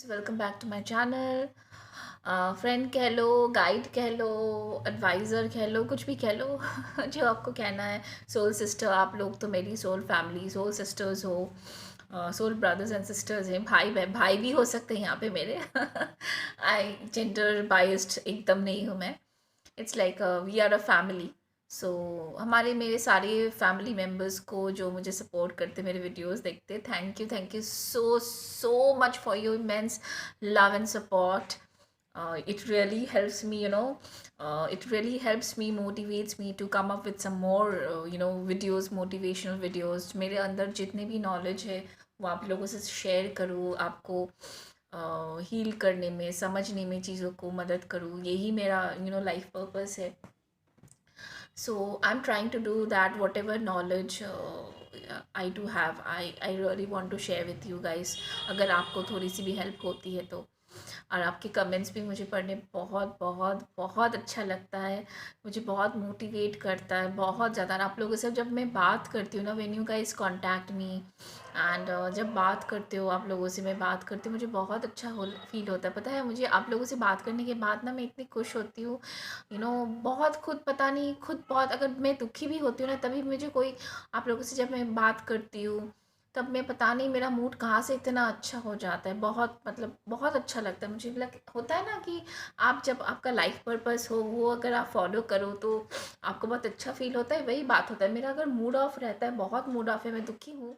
Welcome back to my channel. Friend कह लो, guide कह लो, एडवाइज़र कह लो, कुछ भी कह लो जो आपको कहना है। सोल सिस्टर, आप लोग तो मेरी सोल फैमिली, सोल सिस्टर्स हो, सोल ब्रदर्स एंड सिस्टर्स हैं। भाई भी हो सकते हैं यहाँ पे मेरे आई जेंडर बाइस्ड एकदम नहीं हूँ मैं। It's like we are a family. So हमारे मेरे सारे फैमिली मेम्बर्स को जो मुझे सपोर्ट करते, मेरे वीडियोस देखते, thank you so so much for your immense love and support. It really helps me, it really helps me, motivates me to come up with some more videos, motivational videos. मेरे अंदर जितने भी knowledge है वो आप लोगों से share करूँ, आपको हील करने में, समझने में, चीज़ों को मदद करूँ, यही मेरा लाइफ पर्पस है. So I'm trying to do that. Whatever knowledge I do have, I really want to share with you guys. अगर आपको थोड़ी सी भी हेल्प होती है तो. और आपके कमेंट्स भी मुझे पढ़ने बहुत बहुत बहुत अच्छा लगता है. मुझे बहुत मोटिवेट करता है बहुत ज़्यादा. और आप लोगों से जब मैं बात करती हूँ ना, when you guys contact me and जब बात करते हो, आप लोगों से मैं बात करती हूँ, मुझे बहुत अच्छा फील होता है. पता है, मुझे आप लोगों से बात करने के बाद ना मैं इतनी खुश होती हूँ. बहुत खुद पता नहीं, खुद बहुत, अगर मैं दुखी भी होती हूँ ना, तभी मुझे कोई, आप लोगों से जब मैं बात करती हूँ तब मैं पता नहीं मेरा मूड कहाँ से इतना अच्छा हो जाता है. बहुत मतलब बहुत अच्छा लगता है मुझे. होता है ना कि आप जब आपका लाइफ पर्पस हो वो अगर आप फॉलो करो तो आपको बहुत अच्छा फील होता है. वही बात होता है मेरा. अगर मूड ऑफ रहता है, बहुत मूड ऑफ है, मैं दुखी हूँ,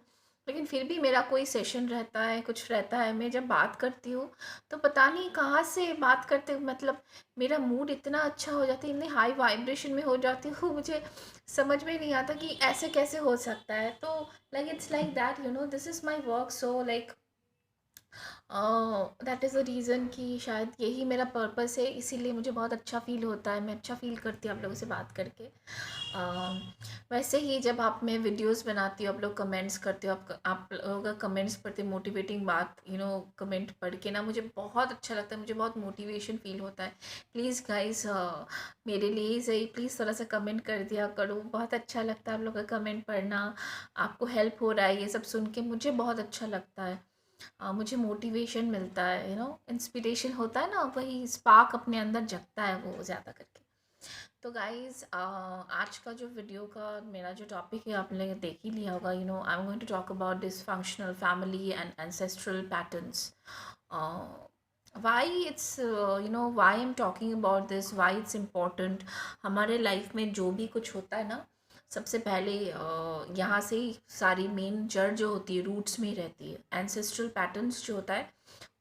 लेकिन फिर भी मेरा कोई सेशन रहता है, कुछ रहता है, मैं जब बात करती हूँ तो पता नहीं कहाँ से बात करते, मतलब मेरा मूड इतना अच्छा हो जाता है, इतने हाई वाइब्रेशन में हो जाती हूँ, मुझे समझ में नहीं आता कि ऐसे कैसे हो सकता है. तो like it's like that, this is my work. So like that is the reason कि शायद यही मेरा पर्पस है, इसीलिए मुझे बहुत अच्छा फ़ील होता है. मैं अच्छा फ़ील करती हूँ आप लोगों से बात करके. वैसे ही जब आप मैं वीडियोस बनाती हूँ, आप लोग कमेंट्स करते हो, आप लोगों का कमेंट्स पढ़ते, मोटिवेटिंग बात, कमेंट पढ़ के ना मुझे बहुत अच्छा लगता है, मुझे बहुत मोटिवेशन फ़ील होता है. प्लीज़ गाइस, मेरे लिए ही सही, प्लीज़ थोड़ा सा कमेंट कर दिया करो. बहुत अच्छा लगता है आप लोग का कमेंट पढ़ना. आपको हेल्प हो रहा है ये सब सुन के, मुझे बहुत अच्छा लगता है. मुझे मोटिवेशन मिलता है, इंस्पिरेशन होता है ना, वही स्पार्क अपने अंदर जगता है वो ज़्यादा करके. तो गाइज़, आज का जो वीडियो का मेरा जो टॉपिक है आपने देख ही लिया होगा. I am going to talk about dysfunctional family and ancestral patterns. Why it's why I am talking about this, why it's important. हमारे लाइफ में जो भी कुछ होता है ना, सबसे पहले यहाँ से ही सारी मेन जड़ जो होती है रूट्स में ही रहती है. एंसेस्ट्रल पैटर्न्स जो होता है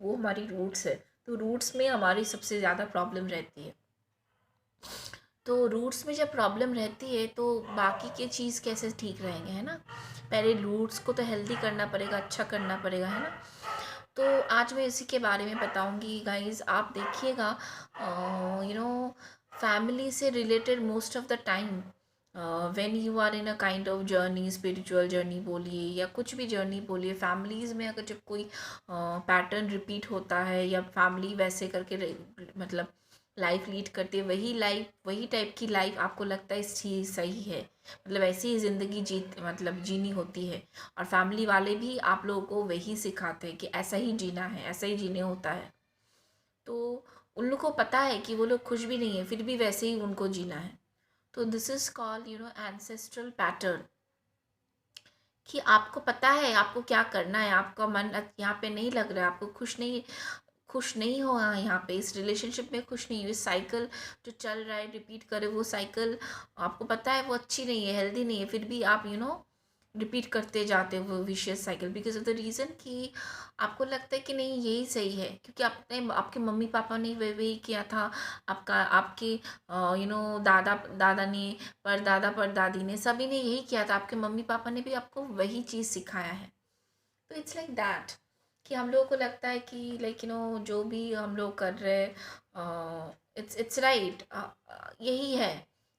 वो हमारी रूट्स है. तो रूट्स में हमारी सबसे ज़्यादा प्रॉब्लम रहती है. तो रूट्स में जब प्रॉब्लम रहती है तो बाकी के चीज़ कैसे ठीक रहेंगे, है ना. पहले रूट्स को तो हेल्दी करना पड़ेगा, अच्छा करना पड़ेगा, है ना. तो आज मैं इसी के बारे में बताऊंगी गाइस. आप देखिएगा, फैमिली से related most of the time, when you are in a kind of journey, spiritual journey बोलिए या कुछ भी जर्नी बोलिए, फैमिलीज़ में अगर जब कोई पैटर्न रिपीट होता है या फैमिली वैसे करके मतलब लाइफ लीड करती है, वही लाइफ, वही टाइप की लाइफ आपको लगता है चीज़ सही है, मतलब ऐसी ही ज़िंदगी जीनी होती है. और फैमिली वाले भी आप लोगों को वही सिखाते हैं कि ऐसा ही जीना है, ऐसा ही जीने होता है. तो उन लोग को पता है कि वो लोग खुश भी नहीं है, फिर भी वैसे ही उनको जीना है. तो this is called ancestral pattern. कि आपको पता है आपको क्या करना है, आपका मन यहाँ पे नहीं लग रहा है, आपको खुश नहीं हो यहाँ पे, इस रिलेशनशिप में खुश नहीं हो, इस साइकिल जो चल रहा है रिपीट करे वो साइकिल, आपको पता है वो अच्छी नहीं है, हेल्दी नहीं है, फिर भी आप रिपीट करते जाते हो वो vicious cycle. Because of the reason कि आपको लगता है कि नहीं यही सही है, क्योंकि आपने, आपके मम्मी पापा ने वही किया था, आपका आपके दादा दादा ने, परदादा परदादी ने, सभी ने यही किया था, आपके मम्मी पापा ने भी आपको वही चीज़ सिखाया है. तो इट्स लाइक दैट कि हम लोगों को लगता है कि लाइक जो भी हम लोग कर रहे हैं इट्स राइट, यही है,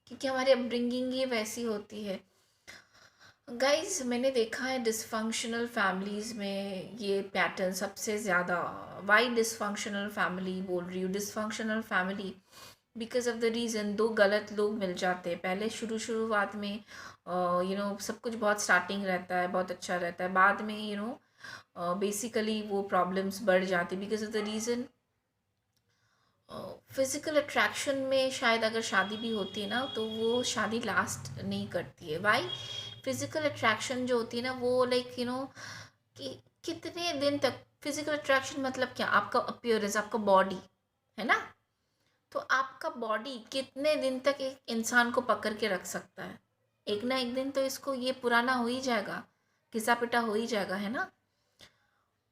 क्योंकि हमारी अपब्रिंगिंग ही वैसी होती है. गाइस, मैंने देखा है डिसफंक्शनल फैमिलीज़ में ये पैटर्न सबसे ज़्यादा. वाई डिसफंक्शनल फैमिली बोल रही हूँ, dysfunctional family because of the reason, दो गलत लोग मिल जाते हैं पहले, शुरुआत में सब कुछ बहुत स्टार्टिंग रहता है, बहुत अच्छा रहता है, बाद में बेसिकली वो प्रॉब्लम्स बढ़ जाती because of the reason physical attraction में शायद अगर शादी भी होती है ना तो वो शादी लास्ट नहीं करती है। वाई? फिज़िकल अट्रैक्शन जो होती है ना वो लाइक कि कितने दिन तक। फिज़िकल अट्रैक्शन मतलब क्या? आपका अपीयरेंस, आपका बॉडी, है ना? तो आपका बॉडी कितने दिन तक एक इंसान को पकड़ के रख सकता है? एक ना एक दिन तो इसको ये पुराना हो ही जाएगा, घिसा पिटा हो ही जाएगा, है ना?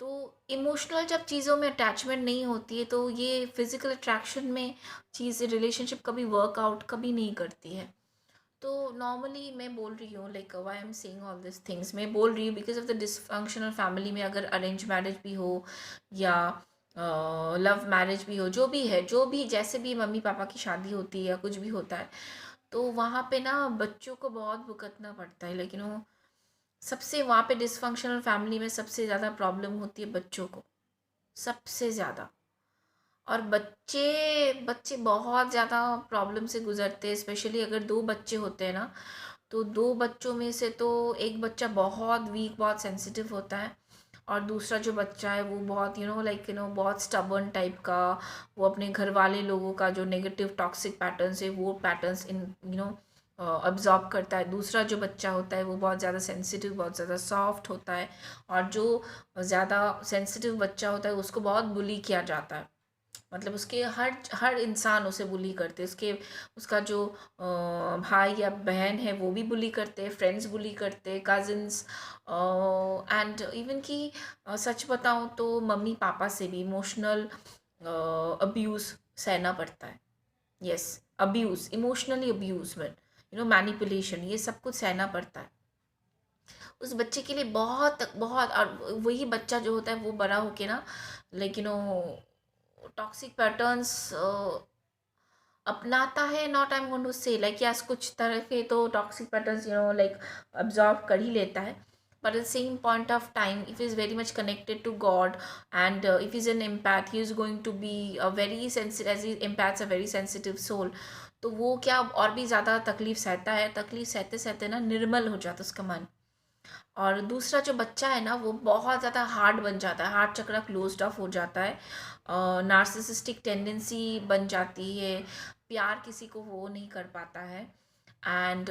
तो इमोशनल जब चीज़ों में अटैचमेंट नहीं होती है तो ये फिज़िकल अट्रैक्शन में चीज़ रिलेशनशिप कभी वर्कआउट कभी नहीं करती है। तो नॉर्मली मैं बोल रही हूँ like why I am saying all this things, मैं बोल रही हूँ because of the dysfunctional family में अगर अरेंज मैरिज भी हो या लव मैरिज भी हो, जो भी है, जो भी जैसे भी मम्मी पापा की शादी होती है या कुछ भी होता है, तो वहाँ पे ना बच्चों को बहुत भुगतना पड़ता है। लेकिन वो सबसे वहाँ पे डिसफंक्शनल फैमिली में सबसे ज़्यादा प्रॉब्लम होती है बच्चों को, सबसे ज़्यादा। और बच्चे बच्चे बहुत ज़्यादा प्रॉब्लम से गुजरते हैं, स्पेशली अगर दो बच्चे होते हैं ना, तो दो बच्चों में से तो एक बच्चा बहुत वीक, बहुत सेंसिटिव होता है, और दूसरा जो बच्चा है वो बहुत लाइक बहुत स्टबर्न टाइप का। वो अपने घर वाले लोगों का जो नेगेटिव टॉक्सिक पैटर्न्स है वो पैटर्न्स इन अब्जॉर्ब करता है। दूसरा जो बच्चा होता है वो बहुत ज़्यादा सेंसिटिव, बहुत ज़्यादा सॉफ्ट होता है, और जो ज़्यादा सेंसिटिव बच्चा होता है उसको बहुत बुली किया जाता है। मतलब उसके हर हर इंसान उसे बुली करते हैं, उसके उसका जो भाई या बहन है वो भी बुली करते हैं, फ्रेंड्स बुली करते हैं, कज़िन्स, एंड इवन कि सच बताऊँ तो मम्मी पापा से भी इमोशनल अब्यूज़ सहना पड़ता है। यस, अब्यूज़, इमोशनली अब्यूज़मेंट, मैनिपुलेशन, ये सब कुछ सहना पड़ता है उस बच्चे के लिए। बहुत बहुत, और वही बच्चा जो होता है वो बड़ा होके ना लाइक टॉक्सिक पैटर्न्स अपनाता है। Not I am going to say like yes, कुछ तरह के तो टॉक्सिक पैटर्न्स लाइक अब्जॉर्व कर ही लेता है, but at the same point of time if he is very much connected to god, and if he's an empath he is going to be a very sensitive, as he empaths a very sensitive soul, तो वो क्या और भी ज़्यादा तकलीफ सहता है। तकलीफ सहते सहते ना निर्मल हो जाता है उसका मन। और दूसरा जो बच्चा है ना वो बहुत ज़्यादा हार्ड बन जाता है, हार्ट चक्रा क्लोज्ड ऑफ हो जाता है, नार्सिसिस्टिक टेंडेंसी बन जाती है, प्यार किसी को वो नहीं कर पाता है। एंड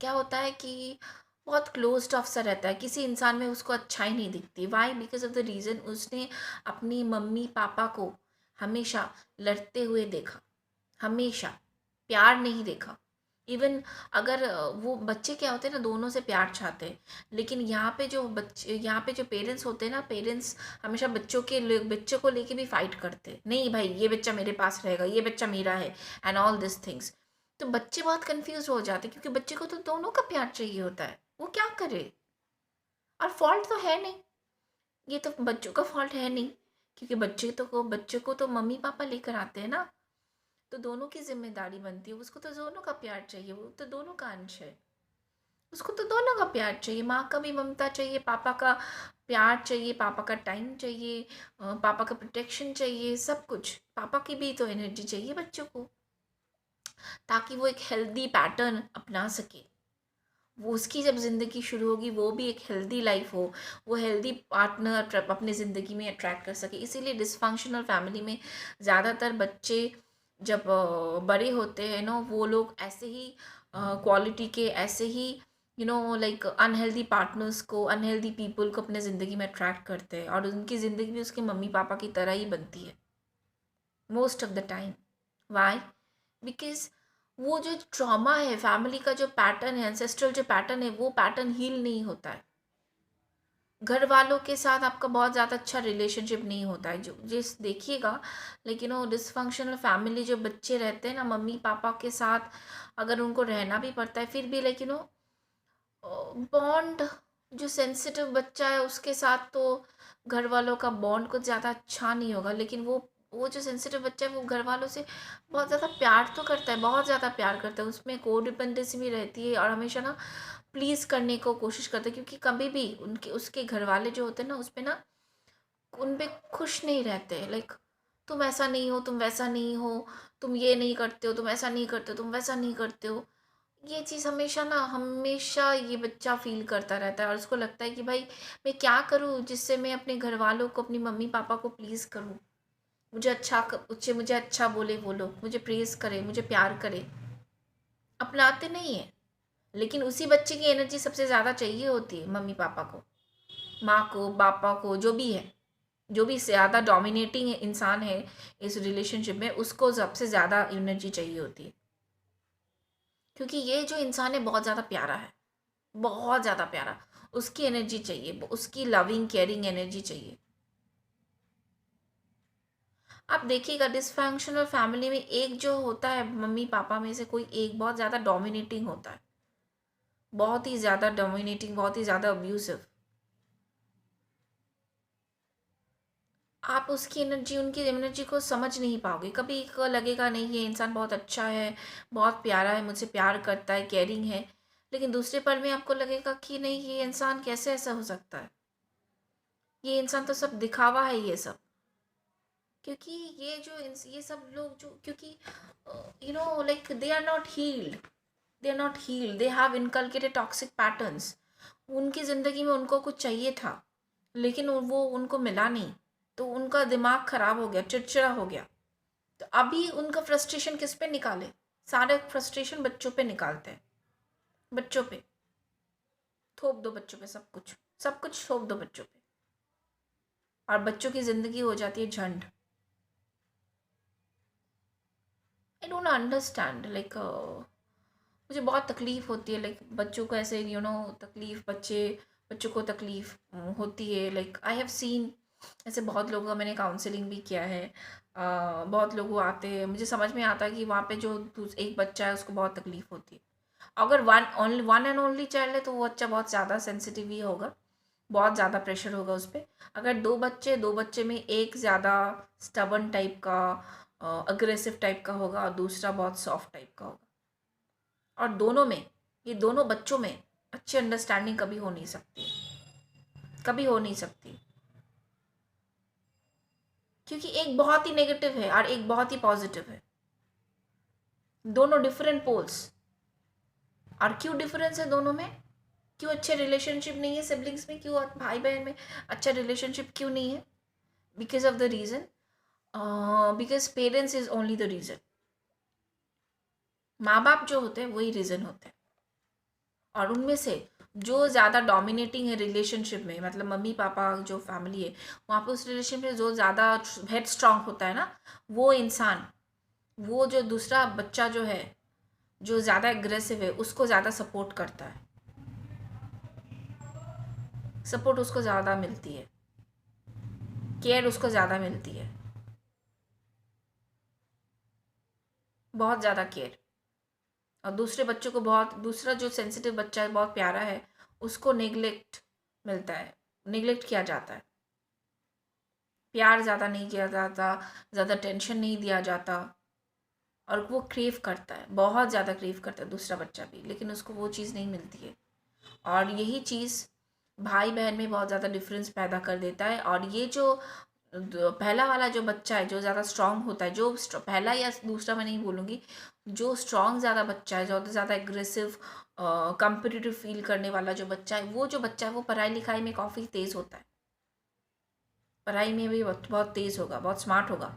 क्या होता है कि बहुत क्लोज्ड ऑफ सा रहता है, किसी इंसान में उसको अच्छाई नहीं दिखती। Why? Because of the reason उसने अपनी मम्मी पापा को हमेशा लड़ते हुए देखा, हमेशा प्यार नहीं देखा। इवन अगर वो बच्चे क्या होते हैं ना, दोनों से प्यार चाहते हैं, लेकिन यहाँ पे जो पेरेंट्स होते हैं ना, पेरेंट्स हमेशा बच्चों को लेके भी फाइट करते हैं। नहीं भाई, ये बच्चा मेरे पास रहेगा, ये बच्चा मेरा है, एंड ऑल दिस थिंग्स। तो बच्चे बहुत कंफ्यूज हो जाते हैं क्योंकि बच्चे को तो दोनों का प्यार चाहिए होता है, वो क्या करे? और फॉल्ट तो है नहीं, ये तो बच्चों का फॉल्ट है नहीं, क्योंकि बच्चे को तो मम्मी पापा लेकर आते हैं ना, तो दोनों की ज़िम्मेदारी बनती है। उसको तो दोनों का प्यार चाहिए, वो तो दोनों का अंश है। उसको तो दोनों का प्यार चाहिए, माँ का भी ममता चाहिए, पापा का प्यार चाहिए, पापा का टाइम चाहिए, पापा का प्रोटेक्शन चाहिए, सब कुछ। पापा की भी तो एनर्जी चाहिए बच्चों को, ताकि वो एक हेल्दी पैटर्न अपना सके। वो उसकी जब ज़िंदगी शुरू होगी वो भी एक हेल्दी लाइफ हो, वो हेल्दी पार्टनर अपने ज़िंदगी में अट्रैक्ट कर सके। इसीलिए डिसफंक्शनल फैमिली में ज़्यादातर बच्चे जब बड़े होते हैं ना, वो लोग ऐसे ही क्वालिटी के, ऐसे ही लाइक अनहेल्दी पार्टनर्स को, अनहेल्दी पीपल को अपने ज़िंदगी में अट्रैक्ट करते हैं, और उनकी ज़िंदगी भी उसके मम्मी पापा की तरह ही बनती है most of the time. Why? Because वो जो ट्रॉमा है, फैमिली का जो पैटर्न है, एंसेस्ट्रल जो पैटर्न है, वो पैटर्न हील नहीं होता है। घर वालों के साथ आपका बहुत ज़्यादा अच्छा रिलेशनशिप नहीं होता है, जो जिस देखिएगा। लेकिन वो डिसफंक्शनल फैमिली जो बच्चे रहते हैं ना, मम्मी पापा के साथ अगर उनको रहना भी पड़ता है फिर भी लेकिन वो बॉन्ड, जो सेंसिटिव बच्चा है उसके साथ तो घर वालों का बॉन्ड कुछ ज़्यादा अच्छा नहीं होगा। लेकिन वो जो सेंसिटिव बच्चा है वो घर वालों से बहुत ज़्यादा प्यार तो करता है, बहुत ज़्यादा प्यार करता है, उसमें कोडिपेंडेंसी भी रहती है, और हमेशा ना प्लीज़ करने को कोशिश करता है, क्योंकि कभी भी उनके उसके घर वाले जो होते हैं ना, उस पे ना उन पे खुश नहीं रहते। लाइक तुम ऐसा नहीं हो, तुम वैसा नहीं हो, तुम ये नहीं करते हो, तुम ऐसा नहीं करते हो, तुम वैसा नहीं करते हो। ये चीज़ हमेशा ना, हमेशा ये बच्चा फ़ील करता रहता है और उसको लगता है कि भाई मैं क्या करूँ जिससे मैं अपने घरवालों को, अपनी मम्मी-पापा को प्लीज़ करूँ। मुझे अच्छा बोले वो लोग, मुझे प्रेज़ करें, मुझे प्यार करें। अपनाते नहीं हैं, लेकिन उसी बच्चे की एनर्जी सबसे ज़्यादा चाहिए होती है मम्मी-पापा को, माँ को, पापा को, जो भी है। जो भी ज़्यादा डोमिनेटिंग इंसान है इस रिलेशनशिप में, उसको सबसे ज़्यादा एनर्जी चाहिए होती है। क्योंकि ये जो इंसान है बहुत ज़्यादा प्यारा है, बहुत ज़्यादा प्यारा। उसकी एनर्जी चाहिए, उसकी लविंग, केयरिंग एनर्जी चाहिए। आप देखिएगा डिसफंक्शनल फैमिली में एक जो होता है मम्मी-पापा में से कोई एक बहुत ज़्यादा डोमिनेटिंग होता है। बहुत ही ज़्यादा डोमिनेटिंग, बहुत ही ज़्यादा अब्यूसिव। आप उसकी एनर्जी, उनकी एनर्जी को समझ नहीं पाओगे। कभी को लगेगा नहीं ये इंसान बहुत अच्छा है, बहुत प्यारा है, मुझसे प्यार करता है, केयरिंग है। लेकिन दूसरे पल में आपको लगेगा कि नहीं, ये इंसान कैसे ऐसा हो सकता है? ये इंसान तो सब दिखावा है ये सब। क्योंकि ये सब लोग जो, क्योंकि like they are not healed, they have inculcated toxic patterns. उनकी ज़िंदगी में उनको कुछ चाहिए था, लेकिन वो उनको मिला नहीं, तो उनका दिमाग खराब हो गया, चिड़चिड़ा हो गया। तो अभी उनका फ्रस्ट्रेशन किस पे निकाले? सारे फ्रस्ट्रेशन बच्चों पे निकालते हैं। बच्चों पे थोप दो, बच्चों पे सब कुछ थोप दो बच्चों पे, और बच्चों की ज़िंदगी हो जाती है झंड। आई डोंट अंडरस्टैंड, लाइक मुझे बहुत तकलीफ़ होती है, लाइक बच्चों को ऐसे तकलीफ़, बच्चों को तकलीफ़ होती है। लाइक आई हैव सीन ऐसे बहुत लोगों का, मैंने काउंसलिंग भी किया है। बहुत लोग वो आते हैं, मुझे समझ में आता है कि वहाँ पे जो एक बच्चा है उसको बहुत तकलीफ़ होती है। अगर वन एंड ओनली चाइल्ड है तो वो बच्चा बहुत ज़्यादा सेंसिटिव ही होगा, बहुत ज़्यादा प्रेशर होगा उस पर। अगर दो बच्चे में एक ज़्यादा स्टबर्न टाइप का, अग्रेसिव टाइप का होगा, और दूसरा बहुत सॉफ्ट टाइप का होगा। और ये दोनों बच्चों में अच्छी अंडरस्टैंडिंग कभी हो नहीं सकती, कभी हो नहीं सकती। क्योंकि एक बहुत ही नेगेटिव है और एक बहुत ही पॉजिटिव है, दोनों डिफरेंट पोल्स। और क्यों डिफरेंस है दोनों में? क्यों अच्छे रिलेशनशिप नहीं है सिबलिंग्स में? क्यों भाई बहन में अच्छा रिलेशनशिप क्यों नहीं है? Because of the reason, because parents is only the reason. माँ बाप जो होते हैं वही रीज़न होते हैं। और उनमें से जो ज़्यादा डोमिनेटिंग है रिलेशनशिप में, मतलब मम्मी पापा जो फैमिली है, वहाँ पे उस रिलेशन में जो ज़्यादा हेड स्ट्रांग होता है ना, वो इंसान, वो जो दूसरा बच्चा जो है, जो ज़्यादा एग्रेसिव है, उसको ज़्यादा सपोर्ट करता है, सपोर्ट उसको ज़्यादा मिलती है, केयर उसको ज़्यादा मिलती है, बहुत ज़्यादा केयर। और दूसरे बच्चों को बहुत, दूसरा जो सेंसिटिव बच्चा है, बहुत प्यारा है, उसको नेग्लेक्ट मिलता है, नेग्लेक्ट किया जाता है, प्यार ज़्यादा नहीं किया जाता, ज़्यादा टेंशन नहीं दिया जाता। और वो क्रेव करता है, बहुत ज़्यादा क्रेव करता है दूसरा बच्चा भी, लेकिन उसको वो चीज़ नहीं मिलती है। और यही चीज़ भाई बहन में बहुत ज़्यादा डिफरेंस पैदा कर देता है। और ये जो पहला वाला जो बच्चा है, जो ज़्यादा स्ट्रांग होता है, पहला या दूसरा मैं नहीं बोलूँगी, जो स्ट्रांग ज़्यादा बच्चा है, जो ज़्यादा एग्रेसिव, कम्पिटिटिव फील करने वाला जो बच्चा है, वो जो बच्चा है वो पढ़ाई लिखाई में काफ़ी तेज़ होता है, पढ़ाई में भी बहुत बहुत तेज़ होगा, बहुत स्मार्ट होगा,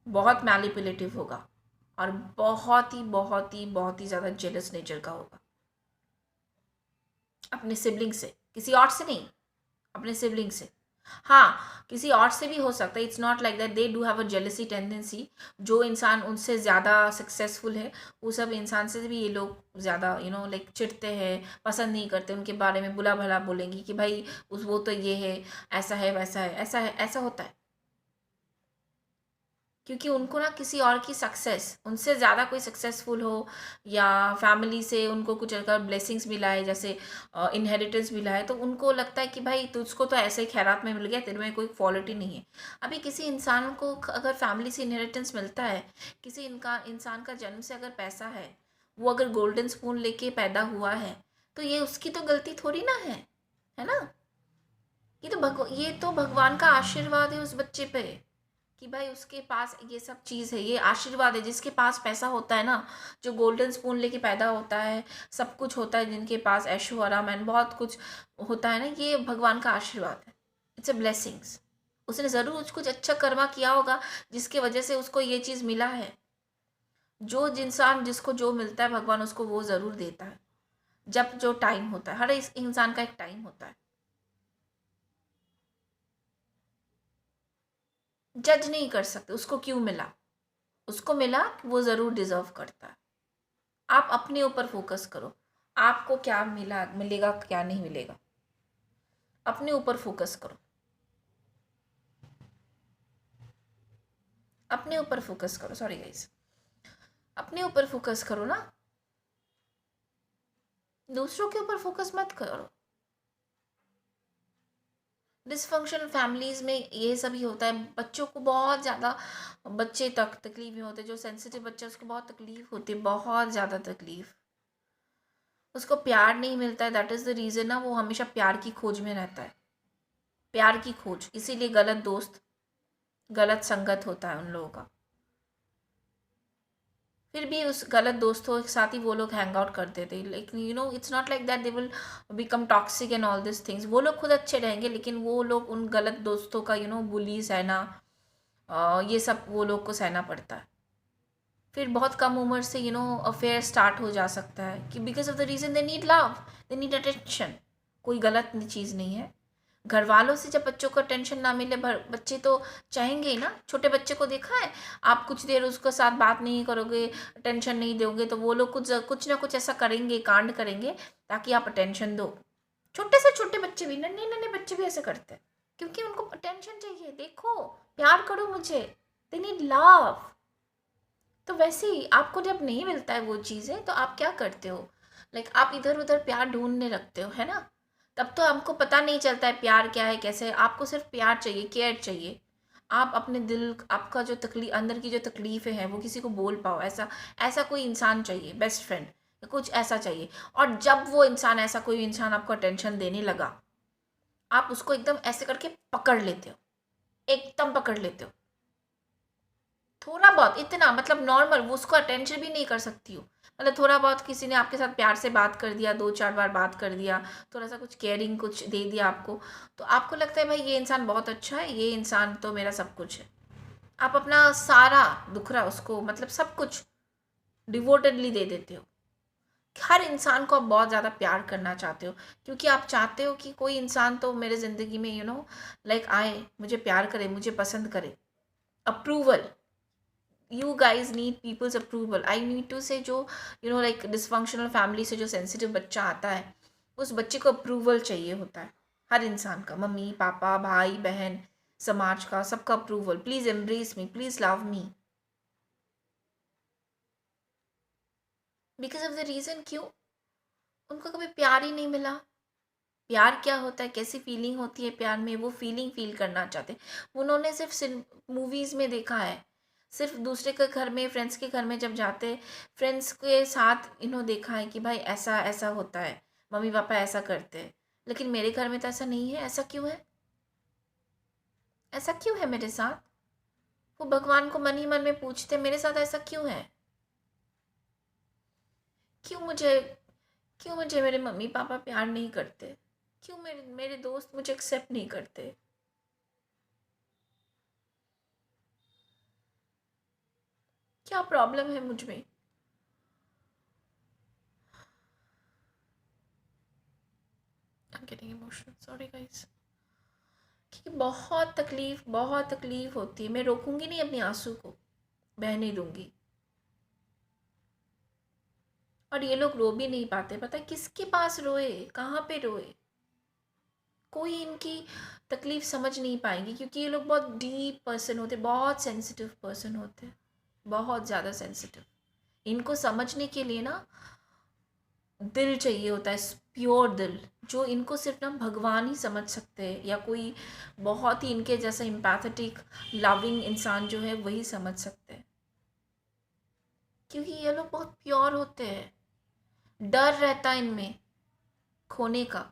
बहुत मैनिपुलेटिव होगा, और बहुत ही ज़्यादा जेलस नेचर का होगा, अपने सिबलिंग से, किसी और से नहीं, अपने सिबलिंग से। हाँ, किसी और से भी हो सकता है, it's not like that, they do have a jealousy tendency. जो इंसान उनसे ज़्यादा सक्सेसफुल है, वो सब इंसान से भी ये लोग ज़्यादा लाइक चिढ़ते हैं, पसंद नहीं करते, उनके बारे में बुला भला बोलेंगी कि भाई उस वो तो ये है, ऐसा है, वैसा है, ऐसा है, ऐसा होता है। क्योंकि उनको ना किसी और की सक्सेस, उनसे ज़्यादा कोई सक्सेसफुल हो, या फैमिली से उनको कुछ अगर ब्लेसिंग्स मिला है, जैसे इनहेरिटेंस मिला है, तो उनको लगता है कि भाई तुझको तो ऐसे ही खैरात में मिल गया, तेरे में कोई क्वालिटी नहीं है। अभी किसी इंसान को अगर फैमिली से इनहेरिटेंस मिलता है, किसी इनका इंसान का जन्म से अगर पैसा है, वो अगर गोल्डन स्पून लेके पैदा हुआ है, तो ये उसकी तो गलती थोड़ी ना है ना? ये तो भगवान का आशीर्वाद है उस बच्चे पे, कि भाई उसके पास ये सब चीज़ है, ये आशीर्वाद है। जिसके पास पैसा होता है ना, जो गोल्डन स्पून लेके पैदा होता है, सब कुछ होता है, जिनके पास ऐशो आराम एंड बहुत कुछ होता है ना, ये भगवान का आशीर्वाद है। It's a blessings. उसने ज़रूर कुछ अच्छा कर्मा किया होगा जिसकी वजह से उसको ये चीज़ मिला है। जो इंसान जिसको जो मिलता है भगवान उसको वो ज़रूर देता है, जब जो टाइम होता है। हर इस इंसान का एक टाइम होता है। जज नहीं कर सकते उसको क्यों मिला। उसको मिला, वो ज़रूर डिज़र्व करता है। आप अपने ऊपर फोकस करो, आपको क्या मिला, मिलेगा क्या नहीं मिलेगा, अपने ऊपर फोकस करो, अपने ऊपर फोकस करो। सॉरी गाइस, अपने ऊपर फोकस करो ना, दूसरों के ऊपर फोकस मत करो। डिसफंक्शनल फैमिलीज़ में ये सभी होता है। बच्चों को बहुत ज़्यादा, बच्चे तक तकलीफ में होते हैं। जो सेंसिटिव बच्चा है उसको बहुत तकलीफ होती है, बहुत ज़्यादा तकलीफ। उसको प्यार नहीं मिलता है, दैट इज़ द रीज़न ना, वो हमेशा प्यार की खोज में रहता है, प्यार की खोज। इसीलिए गलत दोस्त, गलत संगत होता है उन लोगों का। फिर भी उस गलत दोस्तों के साथ ही वो लोग हैंग आउट करते थे। लेकिन it's not like that they will become toxic and all this things. वो लोग खुद अच्छे रहेंगे, लेकिन वो लोग उन गलत दोस्तों का बुली सहना, ये सब वो लोग को सहना पड़ता है। फिर बहुत कम उम्र से अफेयर स्टार्ट हो जा सकता है, कि because of the reason they need love, they need attention. कोई गलत चीज़ नहीं है। घर वालों से जब बच्चों को अटेंशन ना मिले, बच्चे तो चाहेंगे ही ना। छोटे बच्चे को देखा है, आप कुछ देर उसके साथ बात नहीं करोगे, अटेंशन नहीं दोगे, तो वो लोग कुछ कुछ ना कुछ ऐसा करेंगे, कांड करेंगे ताकि आप अटेंशन दो। छोटे से छोटे बच्चे भी, नन्हे नन्हे बच्चे भी ऐसे करते हैं, क्योंकि उनको अटेंशन चाहिए। देखो, प्यार करो मुझे, दे नीड लव। तो वैसे ही आपको जब नहीं मिलता है वो चीज़ें, तो आप क्या करते हो, लाइक आप इधर उधर प्यार ढूंढने लगते हो, है ना। तब तो हमको पता नहीं चलता है प्यार क्या है, कैसे है। आपको सिर्फ प्यार चाहिए, केयर चाहिए। आप अपने दिल, आपका जो तकलीफ, अंदर की जो तकलीफ़ें हैं वो किसी को बोल पाओ, ऐसा ऐसा कोई इंसान चाहिए, बेस्ट फ्रेंड, कुछ ऐसा चाहिए। और जब वो इंसान, ऐसा कोई इंसान आपको अटेंशन देने लगा, आप उसको एकदम ऐसे करके पकड़ लेते हो, एकदम पकड़ लेते हो। थोड़ा बहुत, इतना मतलब नॉर्मल, वो उसको अटेंशन भी नहीं कर सकती हो। मतलब थोड़ा बहुत किसी ने आपके साथ प्यार से बात कर दिया, 2-4 बार बात कर दिया, थोड़ा सा कुछ केयरिंग कुछ दे दिया आपको, तो आपको लगता है भाई ये इंसान बहुत अच्छा है, ये इंसान तो मेरा सब कुछ है। आप अपना सारा दुखरा उसको, मतलब सब कुछ डिवोटेडली दे देते हो। हर इंसान को आप बहुत ज़्यादा प्यार करना चाहते हो, क्योंकि आप चाहते हो कि कोई इंसान तो मेरे ज़िंदगी में लाइक आए, मुझे प्यार करे, मुझे पसंद करे। Approval, you guys need people's approval. I need to say, जो like dysfunctional family से जो sensitive बच्चा आता है, उस बच्चे को अप्रूवल चाहिए होता है। हर इंसान का, मम्मी पापा भाई बहन, समाज का, सबका approval. Please embrace me, please love me. Because of the reason, क्यों, उनको कभी प्यार ही नहीं मिला। प्यार क्या होता है, कैसी फीलिंग होती है प्यार में, वो फीलिंग फील करना चाहते हैं। उन्होंने सिर्फ मूवीज़ में देखा है, सिर्फ दूसरे के घर में, फ्रेंड्स के घर में जब जाते, फ्रेंड्स के साथ देखा है कि भाई ऐसा ऐसा होता है, मम्मी पापा ऐसा करते हैं। लेकिन मेरे घर में तो ऐसा नहीं है, ऐसा क्यों है, ऐसा क्यों है मेरे साथ। वो भगवान को मन ही मन में पूछते, मेरे साथ ऐसा क्यों है, क्यों मुझे, क्यों मुझे मेरे मम्मी पापा प्यार नहीं करते, क्यों मेरे मेरे दोस्त मुझे एक्सेप्ट नहीं करते, क्या प्रॉब्लम है मुझ में। I'm getting emotional, sorry guys। कि बहुत तकलीफ होती है। मैं रोकूंगी नहीं अपने आंसू को, बहने दूंगी। और ये लोग रो भी नहीं पाते, पता है किसके पास रोए, कहाँ पे रोए, कोई इनकी तकलीफ समझ नहीं पाएंगे, क्योंकि ये लोग बहुत डीप पर्सन होते, बहुत सेंसिटिव पर्सन होते, बहुत ज़्यादा सेंसिटिव। इनको समझने के लिए ना दिल चाहिए होता है, प्योर दिल, जो इनको सिर्फ ना भगवान ही समझ सकते हैं, या कोई बहुत ही इनके जैसा इम्पैथेटिक लविंग इंसान जो है वही समझ सकते हैं। क्योंकि ये लोग बहुत प्योर होते हैं, डर रहता है इनमें खोने का।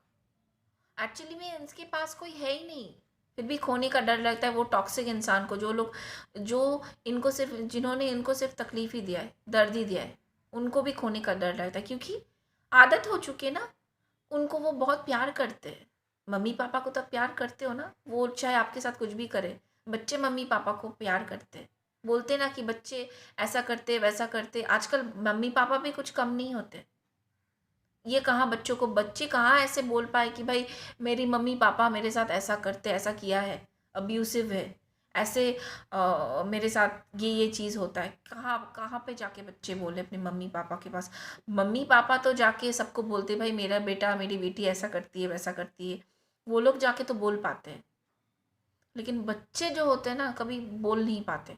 एक्चुअली में इनके पास कोई है ही नहीं, फिर भी खोने का डर लगता है वो टॉक्सिक इंसान को, जो जिन्होंने इनको सिर्फ तकलीफ ही दिया है, दर्द ही दिया है, उनको भी खोने का डर लगता है, क्योंकि आदत हो चुकी है ना। उनको वो बहुत प्यार करते हैं। मम्मी पापा को तो आप प्यार करते हो ना, वो चाहे आपके साथ कुछ भी करे, बच्चे मम्मी पापा को प्यार करते हैं। बोलते ना कि बच्चे ऐसा करते वैसा करते, आजकल मम्मी पापा भी कुछ कम नहीं होते। ये कहाँ बच्चे कहाँ ऐसे बोल पाए कि भाई मेरी मम्मी पापा मेरे साथ ऐसा करते, ऐसा किया है, अब्यूसिव है, ऐसे मेरे साथ ये चीज़ होता है। कहाँ कहाँ पे जाके बच्चे बोले अपने मम्मी पापा के पास? मम्मी पापा तो जाके सबको बोलते भाई मेरा बेटा मेरी बेटी ऐसा करती है वैसा करती है, वो लोग जाके तो बोल पाते हैं। लेकिन बच्चे जो होते हैं ना, कभी बोल नहीं पाते।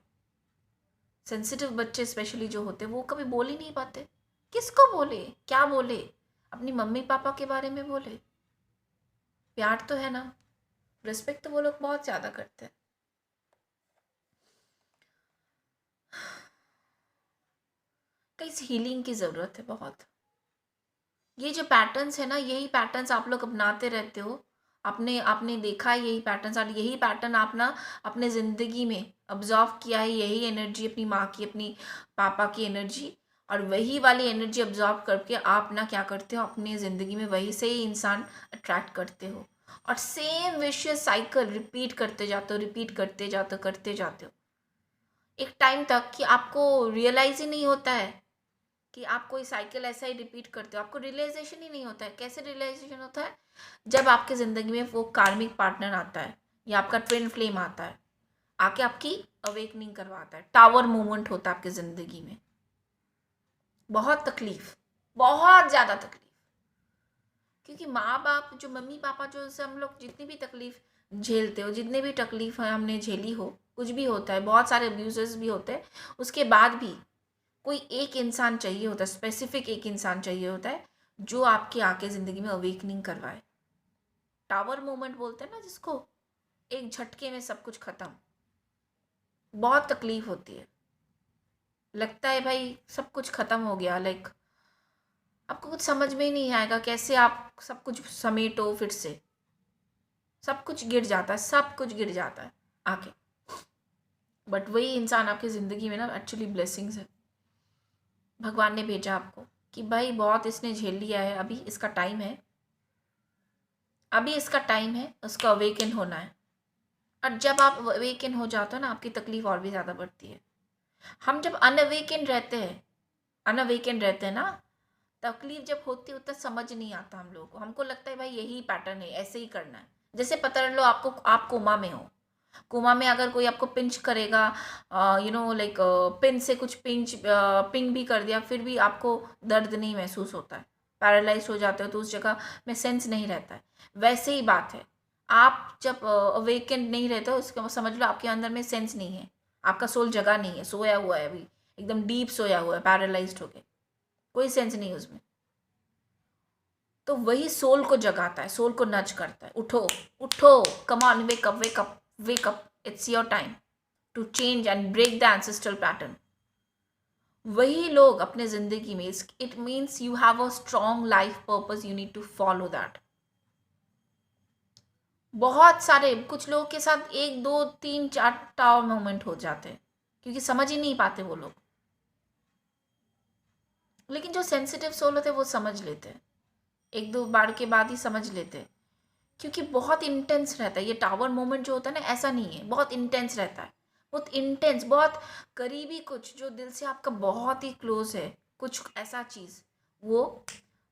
सेंसिटिव बच्चे स्पेशली जो होते हैं, वो कभी बोल ही नहीं पाते। किसको बोले, क्या बोले? अपनी मम्मी पापा के बारे में बोले। प्यार तो है ना, रिस्पेक्ट तो वो लोग बहुत ज़्यादा करते हैं। कहीं हीलिंग की ज़रूरत है बहुत। ये जो पैटर्न्स है ना, यही पैटर्न्स आप लोग अपनाते रहते हो। आपने आपने देखा है यही पैटर्न्स, और यही पैटर्न आप ना अपने ज़िंदगी में ऑब्जर्व किया है। यही एनर्जी अपनी माँ की, अपनी पापा की एनर्जी, और वही वाली एनर्जी ऑब्जर्व करके आप ना क्या करते हो अपनी ज़िंदगी में, वही से ही इंसान अट्रैक्ट करते हो, और सेम विशियस साइकिल रिपीट करते जाते हो, रिपीट करते जाते हो एक टाइम तक कि आपको रियलाइज़ ही नहीं होता है कि आप कोई साइकिल ऐसा ही रिपीट करते हो। आपको रियलाइजेशन ही नहीं होता है। कैसे रियलाइजेशन होता है? जब आपके ज़िंदगी में वो कार्मिक पार्टनर आता है, या आपका ट्विन फ्लेम आता है, आके आपकी अवेकनिंग करवाता है। टावर मूवमेंट होता है आपकी ज़िंदगी में। बहुत तकलीफ, बहुत ज़्यादा तकलीफ, क्योंकि माँ बाप जो मम्मी पापा जो से हम लोग जितनी भी तकलीफ झेलते हो, जितने भी तकलीफ है हमने झेली हो, कुछ भी होता है, बहुत सारे अब्यूजेस भी होते हैं, उसके बाद भी कोई एक इंसान चाहिए होता है, स्पेसिफिक एक इंसान चाहिए होता है, जो आपके आके ज़िंदगी में अवेकनिंग करवाए। टावर मोमेंट बोलते हैं ना जिसको, एक झटके में सब कुछ ख़त्म। बहुत तकलीफ होती है, लगता है भाई सब कुछ ख़त्म हो गया, लाइक आपको कुछ समझ में ही नहीं आएगा कैसे आप सब कुछ समेटो फिर से। सब कुछ गिर जाता है, सब कुछ गिर जाता है आके। बट वही इंसान आपकी ज़िंदगी में ना एक्चुअली ब्लेसिंग्स है। भगवान ने भेजा आपको कि भाई बहुत इसने झेल लिया है, अभी इसका टाइम है, अभी इसका टाइम है, उसको अवेकन होना है। और जब आप अवेकन हो जाते हो ना, आपकी तकलीफ और भी ज़्यादा बढ़ती है। हम जब अनअवेकन रहते हैं ना, तकलीफ जब होती है उतना समझ नहीं आता हम लोगों को। हमको लगता है भाई यही पैटर्न है, ऐसे ही करना है। जैसे पता लो आपको, आप कोमा में हो, कोमा में अगर कोई आपको पिंच करेगा, लाइक पिन से कुछ पिंग भी कर दिया, फिर भी आपको दर्द नहीं महसूस होता है, पैरालाइज हो जाते हो, तो उस जगह में सेंस नहीं रहता है। वैसे ही बात है, आप जब अवेकेंड नहीं रहते हो, उसका समझ लो आपके अंदर में सेंस नहीं है, आपका सोल जगा नहीं है, सोया हुआ है अभी, एकदम डीप सोया हुआ है, पैरालाइज्ड होके, कोई सेंस नहीं उसमें। तो वही सोल को जगाता है, सोल को नच करता है, उठो उठो, come on, wake up wake up wake up, it's your time to change and break the ancestral pattern. वही लोग अपने जिंदगी में, it means you have a strong life purpose, you need to follow that. बहुत सारे कुछ लोगों के साथ 1 2 3 4 टावर मोमेंट हो जाते हैं, क्योंकि समझ ही नहीं पाते वो लोग। लेकिन जो सेंसिटिव सोल होते हैं वो समझ लेते हैं, 1 2 बार के बाद ही समझ लेते हैं, क्योंकि बहुत इंटेंस रहता है ये टावर मोमेंट जो होता है ना, ऐसा नहीं है, बहुत इंटेंस रहता है, बहुत इंटेंस, बहुत करीबी, कुछ जो दिल से आपका बहुत ही क्लोज है, कुछ ऐसा चीज़, वो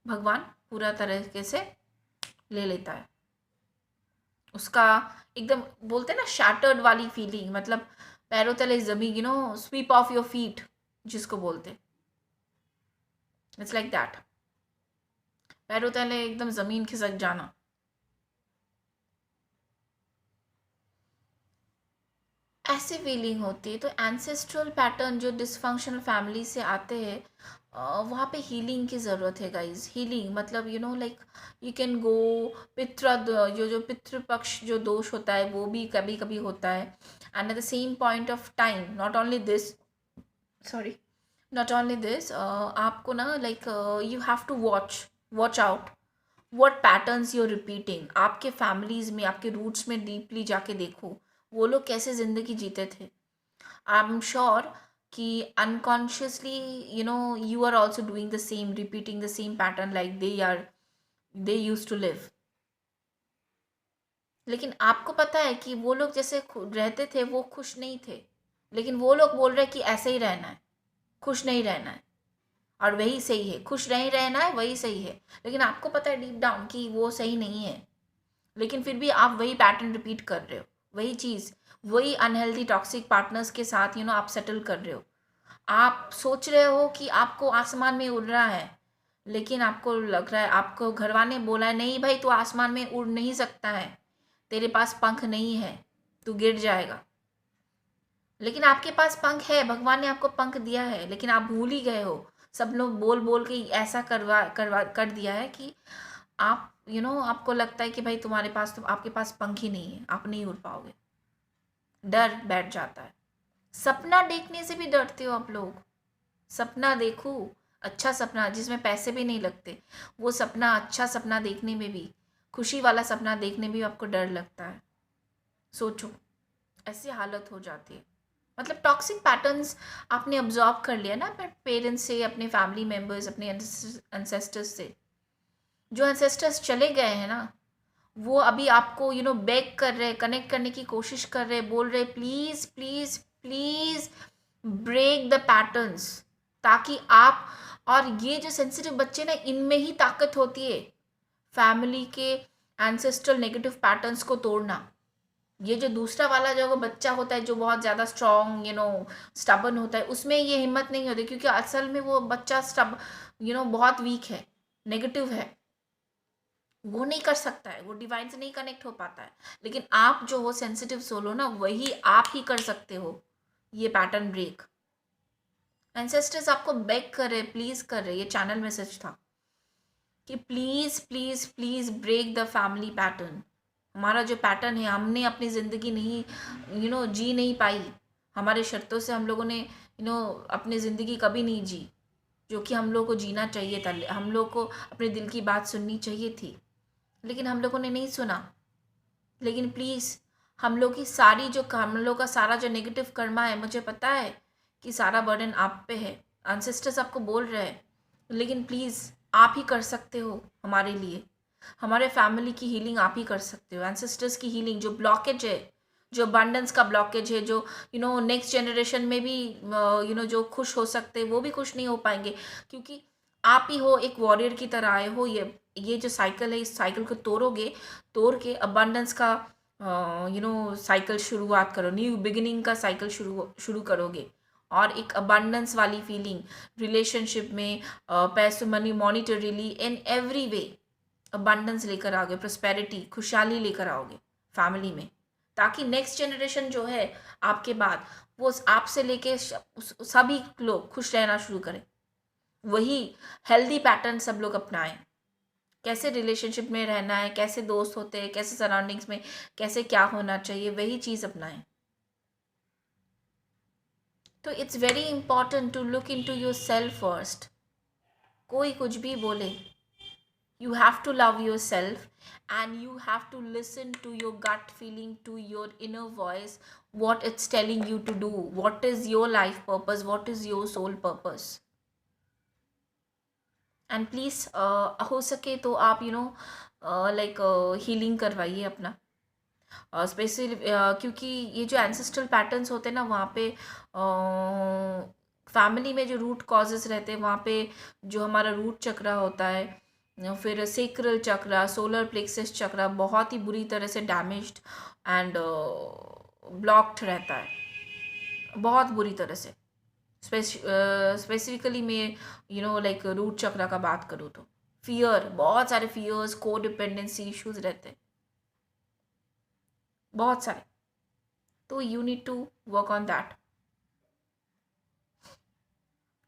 भगवान पूरा तरीके से ले लेता है। उसका एकदम बोलते हैं ना शैटर्ड वाली फीलिंग, मतलब पैरों तले जमीन, स्वीप ऑफ योर फीट जिसको बोलते, इट्स लाइक दैट, पैरों तले एकदम ज़मीन खिसक जाना। ऐसे फीलिंग होती है। तो एंसेस्ट्रल पैटर्न जो डिसफंक्शनल फैमिली से आते हैं, वहाँ पे हीलिंग की ज़रूरत है गाइज। हीलिंग मतलब लाइक यू कैन गो, जो पितृपक्ष जो दोष होता है वो भी कभी कभी होता है। And at the same point of time, not only this, sorry, not only this, आपको ना like you have to watch out what patterns you repeating. आपके फैमिलीज में, आपके रूट्स में डीपली जाके देखो वो लोग कैसे ज़िंदगी जीते थे। आई एम श्योर कि unconsciously you are also doing the same, repeating the same pattern like they use to live. लेकिन आपको पता है कि वो लोग जैसे रहते थे वो खुश नहीं थे, लेकिन वो लोग बोल रहे हैं कि ऐसे ही रहना है, खुश नहीं रहना है, और वही सही है, खुश नहीं रहना है वही सही है। लेकिन आपको पता है डीप डाउन कि वो सही नहीं है, लेकिन फिर भी आप वही पैटर्न रिपीट कर रहे हो, वही चीज़, वही अनहेल्दी टॉक्सिक पार्टनर्स के साथ आप सेटल कर रहे हो। आप सोच रहे हो कि आपको आसमान में उड़ना है, लेकिन आपको लग रहा है, आपको घर वाले ने बोला है नहीं भाई तू आसमान में उड़ नहीं सकता है, तेरे पास पंख नहीं है, तू गिर जाएगा। लेकिन आपके पास पंख है, भगवान ने आपको पंख दिया है, लेकिन आप भूल ही गए हो। सब लोग बोल बोल के ऐसा करवा करवा कर दिया है कि आप आपको लगता है कि भाई तुम्हारे पास, तो आपके पास पंख ही नहीं है, आप नहीं उड़ पाओगे। डर बैठ जाता है। सपना देखने से भी डरते हो आप लोग। सपना देखो, अच्छा सपना जिसमें पैसे भी नहीं लगते, वो सपना, अच्छा सपना देखने में भी, खुशी वाला सपना देखने में भी आपको डर लगता है। सोचो, ऐसी हालत हो जाती है। मतलब टॉक्सिक पैटर्न्स आपने ऑब्जॉर्व कर लिया ना अपने पेरेंट्स से, अपने फैमिली मेम्बर्स, अपने एंसेस्टर्स से। जो एंसेस्टर्स चले गए हैं ना, वो अभी आपको बेग कर रहे, कनेक्ट करने की कोशिश कर रहे, बोल रहे please please please break the patterns, ताकि आप, और ये जो सेंसिटिव बच्चे ना, इनमें ही ताकत होती है फैमिली के एंसेस्ट्रल नेगेटिव पैटर्न्स को तोड़ना। ये जो दूसरा वाला जो बच्चा होता है, जो बहुत ज़्यादा स्ट्रॉन्ग स्टबन होता है, उसमें ये हिम्मत नहीं होती, क्योंकि असल में वो बच्चा बहुत वीक है, नेगेटिव है, वो नहीं कर सकता है, वो डिवाइन से नहीं कनेक्ट हो पाता है। लेकिन आप जो हो सेंसिटिव सोल हो ना, वही आप ही कर सकते हो ये पैटर्न ब्रेक। एंसेस्टर्स आपको बेग कर रहे, प्लीज कर रहे, ये चैनल मैसेज था कि please please please break the family pattern. हमारा जो पैटर्न है, हमने अपनी ज़िंदगी नहीं जी नहीं पाई, हमारे शर्तों से हम लोगों ने अपनी ज़िंदगी कभी नहीं जी, जो कि हम लोग को जीना चाहिए था। हम लोग को अपने दिल की बात सुननी चाहिए थी, लेकिन हम लोगों ने नहीं सुना। लेकिन प्लीज़, हम लोग का सारा जो नेगेटिव कर्मा है, मुझे पता है कि सारा बर्डन आप पे है, एंसेस्टर्स आपको बोल रहे हैं, लेकिन प्लीज़ आप ही कर सकते हो हमारे लिए। हमारे फैमिली की हीलिंग आप ही कर सकते हो, एंसेस्टर्स की हीलिंग, जो ब्लॉकेज है, जो अबंडेंस का ब्लॉकेज है, जो नेक्स्ट जनरेशन में भी जो खुश हो सकते हैं वो भी खुश नहीं हो पाएंगे, क्योंकि आप ही हो एक वॉरियर की तरह आए हो। ये जो साइकिल है, इस साइकिल को तोड़ के अबंडेंस का साइकिल शुरुआत करो, न्यू बिगिनिंग का साइकिल शुरू करोगे, और एक अबंडेंस वाली फीलिंग रिलेशनशिप में, पैसों, money, monetarily, in every way abundance लेकर आओगे, प्रॉस्पेरिटी, खुशहाली लेकर आओगे फैमिली में, ताकि नेक्स्ट जनरेशन जो है आपके बाद, वो आपसे लेके सभी लोग खुश रहना शुरू करें। वही हेल्दी पैटर्न सब लोग अपनाएं। कैसे रिलेशनशिप में रहना है, कैसे दोस्त होते हैं, कैसे सराउंडिंग्स में कैसे क्या होना चाहिए, वही चीज़ अपनाएं। तो it's very important to look into yourself first. कोई कुछ भी बोले, you have to love yourself, and you have to listen to your gut feeling, to your inner voice, what it's telling you to do, what is your life purpose, what is your soul purpose. And please हो सके तो आप like healing करवाइए अपना, specially क्योंकि ये जो ancestral patterns होते हैं ना, वहाँ पे फैमिली में जो रूट कॉजेस रहते हैं, वहाँ पे जो हमारा रूट चक्रा होता है, फिर सेक्रल चक्रा, सोलर प्लेक्सस चक्रा बहुत ही बुरी तरह से डैमेज्ड एंड ब्लॉक्ड रहता है, बहुत बुरी तरह से। स्पेसिफिकली मैं लाइक रूट चक्रा का बात करूँ तो फियर, बहुत सारे फियर्स, को डिपेंडेंसी इश्यूज रहते हैं, बहुत सारे। तो you need to work on that,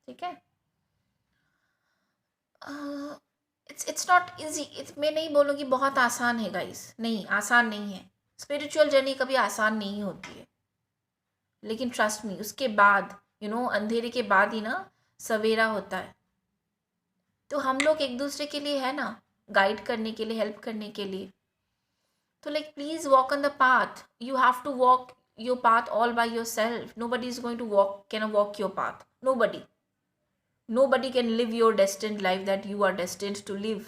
ठीक है। इट्स नॉट इजी, मैं नहीं बोलूँगी बहुत आसान है गाइस, नहीं आसान नहीं है। स्पिरिचुअल जर्नी कभी आसान नहीं होती है, लेकिन ट्रस्ट मी, उसके बाद अंधेरे के बाद ही ना सवेरा होता है। तो हम लोग एक दूसरे के लिए है ना, गाइड करने के लिए, हेल्प करने के लिए। तो like please walk on the path, you have to walk your path all by yourself, nobody is going to walk can walk your path, nobody can live your destined life that you are destined to live.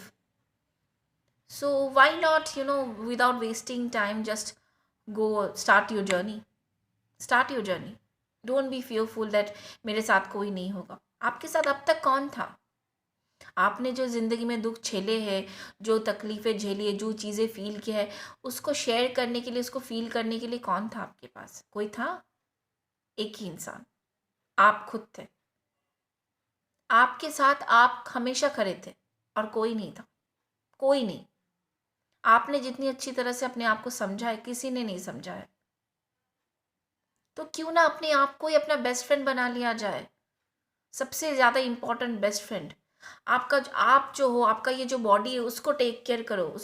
So why not, without wasting time, just go start your journey. Start your journey. Don't be fearful that मेरे साथ कोई नहीं होगा. आपके साथ अब तक कौन था? आपने जो ज़िंदगी में दुख झेले हैं, जो तकलीफ़ें झेली है, जो चीज़ें फ़ील किया है, उसको शेयर करने के लिए, उसको फ़ील करने के लिए कौन था आपके पास? कोई था? एक ही इंसान, आप खुद थे। आपके साथ आप हमेशा खड़े थे और कोई नहीं था, कोई नहीं। आपने जितनी अच्छी तरह से अपने आप को समझा है, किसी ने नहीं समझा है। तो क्यों ना अपने आप को ही अपना बेस्ट फ्रेंड बना लिया जाए। सबसे ज़्यादा इम्पोर्टेंट बेस्ट फ्रेंड आपका, आप जो हो, आपका ये जो बॉडी है उसको टेक केयर करो,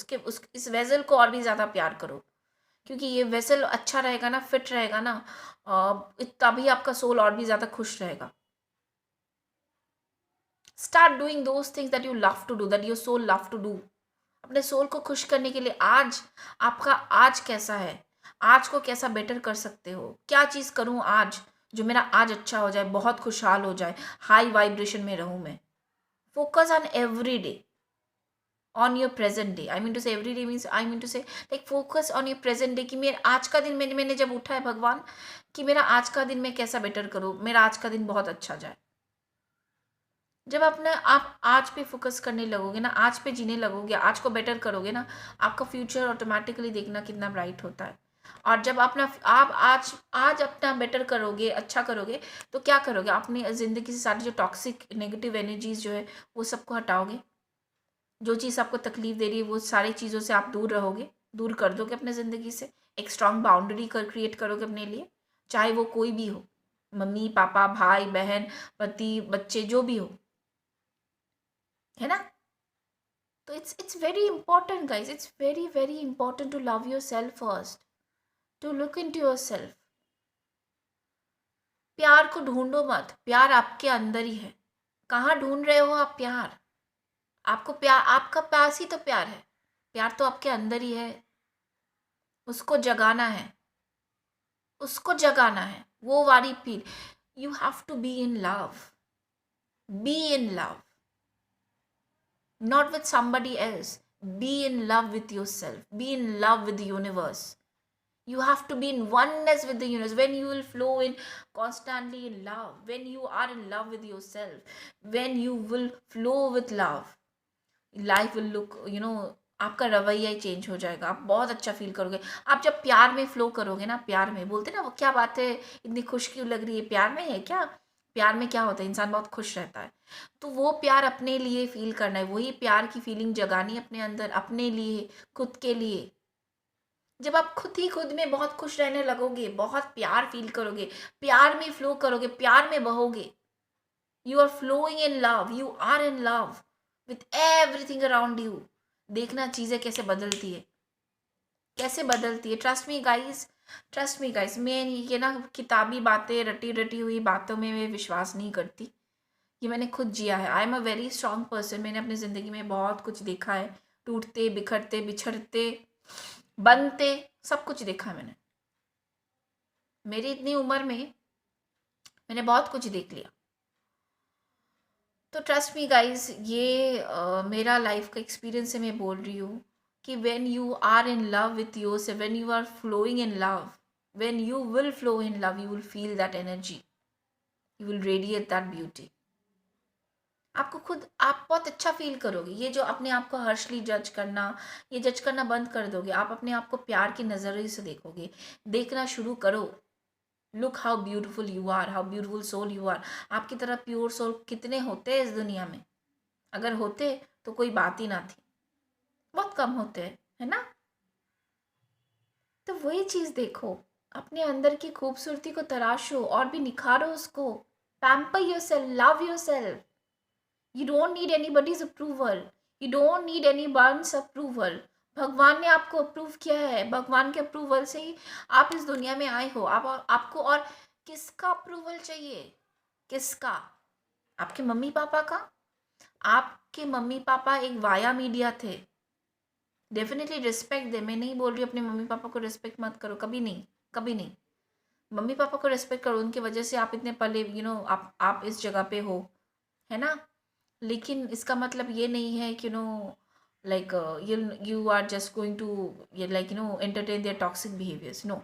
इस वेसल को और भी ज़्यादा प्यार करो, क्योंकि ये वेसल अच्छा रहेगा ना, फिट रहेगा ना, तभी आपका सोल और भी ज़्यादा खुश रहेगा। Start doing those things that you love to do, that your soul love to do. अपने सोल को खुश करने के लिए आज आपका आज कैसा है, आज को कैसा बेटर कर सकते हो, क्या चीज़ करूं आज जो मेरा आज अच्छा हो जाए, बहुत खुशहाल हो जाए, हाई वाइब्रेशन में रहूं मैं। Focus on every day, on your present day, I mean to say every day means, I mean to say like focus on your present day, कि मेरा आज का दिन मैंने जब उठा है भगवान, कि मेरा आज का दिन मैं कैसा बेटर करूँ, मेरा आज का दिन बहुत अच्छा जाए। जब अपने आप आज पे फोकस करने लगोगे ना, आज पे जीने लगोगे, आज को बेटर करोगे ना, आपका फ्यूचर ऑटोमेटिकली देखना कितना ब्राइट होता है। और जब आप आज अपना बेटर करोगे, अच्छा करोगे, तो क्या करोगे, अपनी ज़िंदगी से सारी जो टॉक्सिक नेगेटिव एनर्जीज जो है वो सबको हटाओगे। जो चीज़ आपको तकलीफ दे रही है वो सारी चीज़ों से आप दूर रहोगे, दूर कर दोगे अपने ज़िंदगी से। एक स्ट्रांग बाउंड्री क्रिएट करोगे अपने लिए, चाहे वो कोई भी हो, मम्मी पापा, भाई बहन, पति, बच्चे, जो भी हो, है ना। तो it's very important guys, it's very important to love yourself first, to look into yourself. प्यार को ढूंढो मत, प्यार आपके अंदर ही है। कहाँ ढूंढ रहे हो आप प्यार? आपको प्यार, आपका पास ही तो प्यार है, प्यार तो आपके अंदर ही है। उसको जगाना है, उसको जगाना है, वो वाली feel. You have to be in love, be in love, not with somebody else. Be in love with yourself, be in love with the universe. You have to be in oneness with the universe. When you will flow in constantly in love, when you are in love with yourself, when you will flow with love, life will look, आपका रवैया ही change हो जाएगा, आप बहुत अच्छा feel करोगे। आप जब प्यार में फ्लो करोगे ना, प्यार में बोलते ना, वो क्या बात है, इतनी खुश क्यों लग रही है, प्यार में है क्या? प्यार में क्या होता है, इंसान बहुत खुश रहता है। तो वो प्यार अपने लिए फील करना है, वही प्यार की फीलिंग जगानी है अपने अंदर, अपने लिए, खुद के लिए। जब आप खुद ही खुद में बहुत खुश रहने लगोगे, बहुत प्यार फील करोगे, प्यार में फ्लो करोगे, प्यार में बहोगे, you are flowing in love, you are in love with everything around you. देखना चीज़ें कैसे बदलती है, कैसे बदलती है। ट्रस्ट मी गाइस, मैं ये ना किताबी बातें, रटी रटी हुई बातों में मैं विश्वास नहीं करती। ये मैंने खुद जिया है। I am a very strong person. मैंने अपनी ज़िंदगी में बहुत कुछ देखा है, टूटते, बिखरते, बिछड़ते, बनते, सब कुछ देखा है मैंने। मेरी इतनी उम्र में मैंने बहुत कुछ देख लिया। तो ट्रस्ट मी गाइज, ये मेरा लाइफ का एक्सपीरियंस से मैं बोल रही हूँ कि when you are in love with yourself, when you are flowing in love, when you will flow in love, you will feel that energy, you will radiate that beauty. आपको खुद, आप बहुत अच्छा फील करोगे। ये जो अपने आप को हर्शली जज करना, ये जज करना बंद कर दोगे। आप अपने आप को प्यार की नज़रिए से देखोगे, देखना शुरू करो। Look how beautiful you are, how beautiful soul you are. आपकी तरह प्योर सोल कितने होते हैं इस दुनिया में? अगर होते तो कोई बात ही ना थी, बहुत कम होते हैं, है ना। तो वही चीज़ देखो, अपने अंदर की खूबसूरती को तराशो और भी निखारो उसको। Pamper yourself, love yourself. You don't need anybody's approval, you don't need anyone's approval. भगवान ने आपको अप्रूव किया है, भगवान के अप्रूवल से ही आप इस दुनिया में आए हो। आपको और किसका अप्रूवल चाहिए? किसका? आपके मम्मी पापा का? आपके मम्मी पापा एक वाया मीडिया थे, डेफिनेटली रिस्पेक्ट दे। मैं नहीं बोल रही अपने मम्मी पापा को रिस्पेक्ट मत करो, कभी नहीं, कभी नहीं। मम्मी पापा को रिस्पेक्ट करो, उनकी वजह से आप इतने पले आप इस जगह पे हो, है ना। लेकिन इसका मतलब ये नहीं है कि like you you are just going to like entertain their toxic behaviours. No,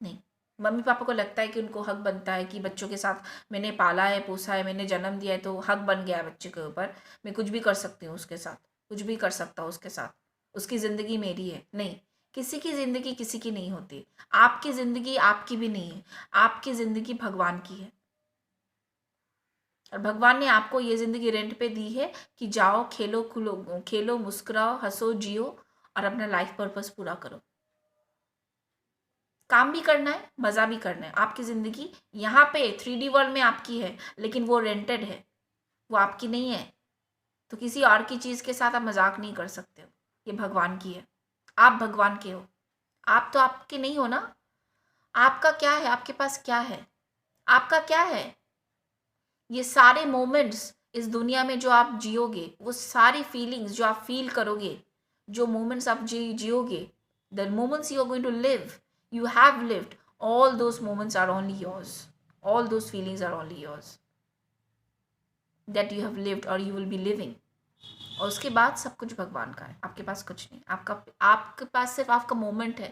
नहीं। मम्मी पापा को लगता है कि उनको हक बनता है कि बच्चों के साथ मैंने पाला है, पोसा है, मैंने जन्म दिया है, तो हक बन गया है बच्चे के ऊपर, मैं कुछ भी कर सकती हूँ उसके साथ, कुछ भी कर सकता हूँ उसके साथ, उसकी ज़िंदगी मेरी है। नहीं, किसी की ज़िंदगी किसी की नहीं होती। आपकी ज़िंदगी आपकी भी नहीं है, आपकी ज़िंदगी भगवान की है। और भगवान ने आपको ये ज़िंदगी रेंट पे दी है कि जाओ, खेलो खुलो, खेलो, मुस्कुराओ, हंसो, जियो और अपना लाइफ पर्पस पूरा करो। काम भी करना है, मज़ा भी करना है। आपकी ज़िंदगी यहाँ पे 3D वर्ल्ड में आपकी है, लेकिन वो रेंटेड है, वो आपकी नहीं है। तो किसी और की चीज़ के साथ आप मजाक नहीं कर सकते हो। ये भगवान की है, आप भगवान के हो। आप तो आपके नहीं हो ना। आपका क्या है, आपके पास क्या है, आपका क्या है? ये सारे मोमेंट्स इस दुनिया में जो आप जियोगे, वो सारी फीलिंग्स जो आप फील करोगे, जो मोमेंट्स आप जियोगे, the moments you are going to live, you have lived, all those moments are only yours, all those feelings are only yours, that you have lived or you will be living। और उसके बाद सब कुछ भगवान का है, आपके पास कुछ नहीं। आपके पास सिर्फ आपका मोमेंट है,